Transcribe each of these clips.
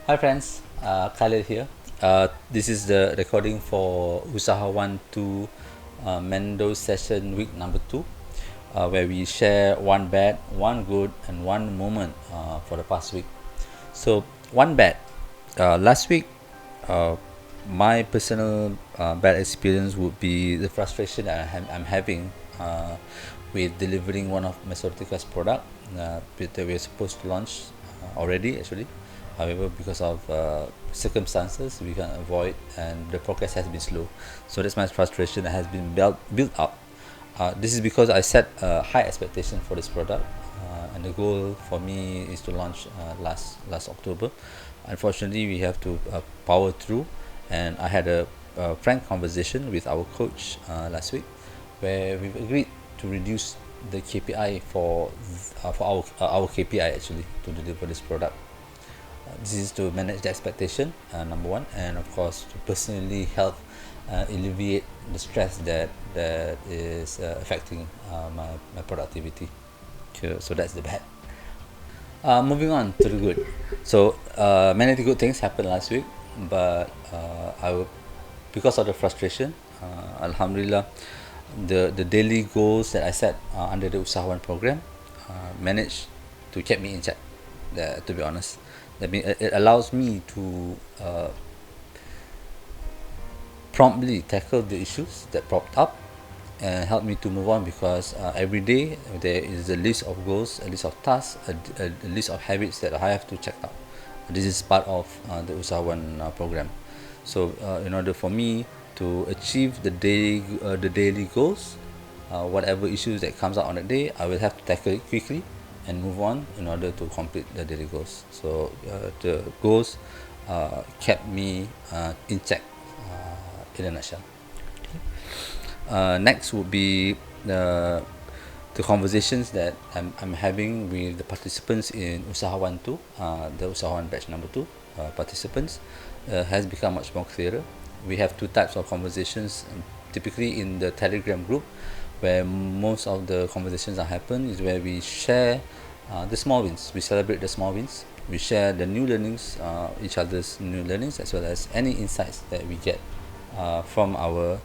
Hi friends, Khalid here. This is the recording for Usaha12 Mando session week number 2, where we share one bad, one good, and one moment for the past week. So, one bad. Last week, uh, my personal bad experience would be the frustration that I'm having with delivering one of my Sortica's product that we're supposed to launch already actually. However, because of circumstances, we can't avoid, and the progress has been slow. So that's my frustration that has been built up. This is because I set a high expectation for this product, and the goal for me is to launch last October. Unfortunately, we have to power through, and I had a frank conversation with our coach last week, where we've agreed to reduce the KPI for our KPI actually to deliver this product. This is to manage the expectation, number one, and of course to personally help alleviate the stress that is affecting my productivity. So that's the bad. Moving on to the good. So many of the good things happened last week, but because of the frustration, Alhamdulillah, the daily goals that I set under the UsahaOne program managed to keep me in check. To be honest, that means it allows me to promptly tackle the issues that popped up and help me to move on, because every day there is a list of goals, a list of tasks, a list of habits that I have to check out. This is part of the UsahaOne program. So in order for me to achieve the daily goals, whatever issues that comes out on that day, I will have to tackle it quickly and move on in order to complete the daily goals. So the goals kept me in check, in a nutshell. Next would be the conversations that I'm having with the participants in Usaha12, the UsahaOne Batch number 2 participants, has become much more clearer. We have two types of conversations, typically in the Telegram group, where most of the conversations that happen is where we share the small wins. We celebrate the small wins. We share the new learnings, each other's new learnings, as well as any insights that we get from our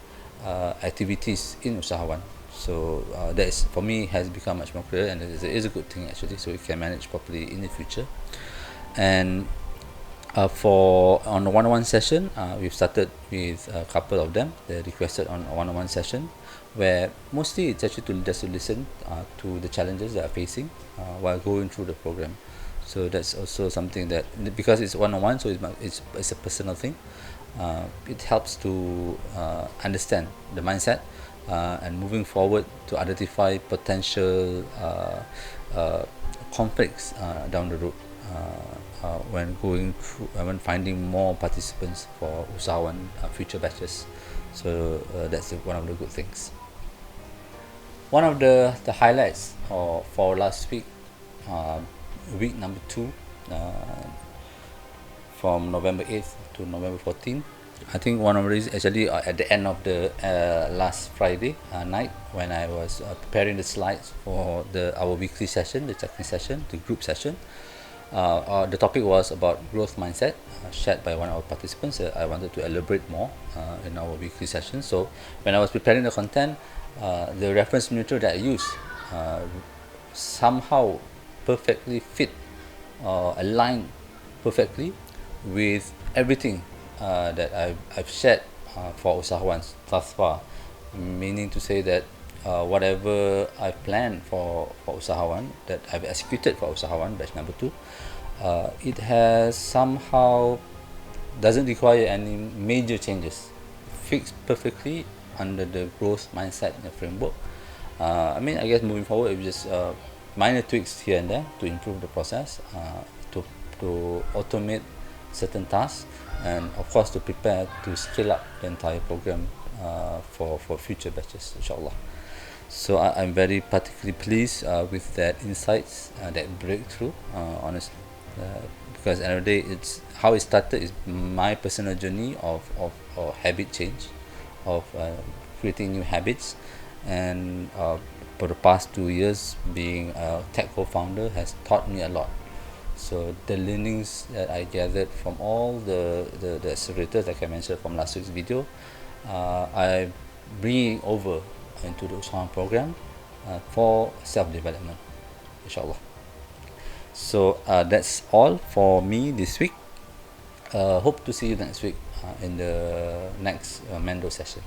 activities in UsahaOne. So that is, for me, has become much more clear, and it is a good thing actually, so we can manage properly in the future. And for on the one-on-one session, we've started with a couple of them. They requested on a one-on-one session, where mostly it's actually just to listen to the challenges they are facing while going through the program. So that's also something that, because it's one-on-one, so it's a personal thing. It helps to understand the mindset and moving forward to identify potential conflicts down the road when going through when finding more participants for UsahaOne future batches. So that's one of the good things. One of the highlights for last week, week number 2, from November 8th to November 14th. I think one of the reasons actually at the end of the last Friday night, when I was preparing the slides for our weekly session, the checking session, the group session. The topic was about growth mindset, shared by one of our participants. I wanted to elaborate more in our weekly session. So when I was preparing the content, the reference material that I used somehow perfectly fit, aligned perfectly with everything that I've shared for UsahaOne thus far. Meaning to say that whatever I planned for UsahaOne, that I've executed for UsahaOne batch number 2, it has somehow doesn't require any major changes, fixed perfectly under the growth mindset and the framework. I guess moving forward, it was just minor tweaks here and there to improve the process, to automate certain tasks, and of course to prepare to scale up the entire program for future batches, inshallah. So I'm very particularly pleased with that insights, that breakthrough, honestly, because at the end of the day, it's how it started is my personal journey of habit change, of creating new habits, and for the past 2 years being a tech co-founder has taught me a lot. So the learnings that I gathered from all the accelerators, like I mentioned from last week's video, I bring it over into the UsahaOne program for self-development, inshallah. So that's all for me this week. Hope to see you next week in the next Mando session.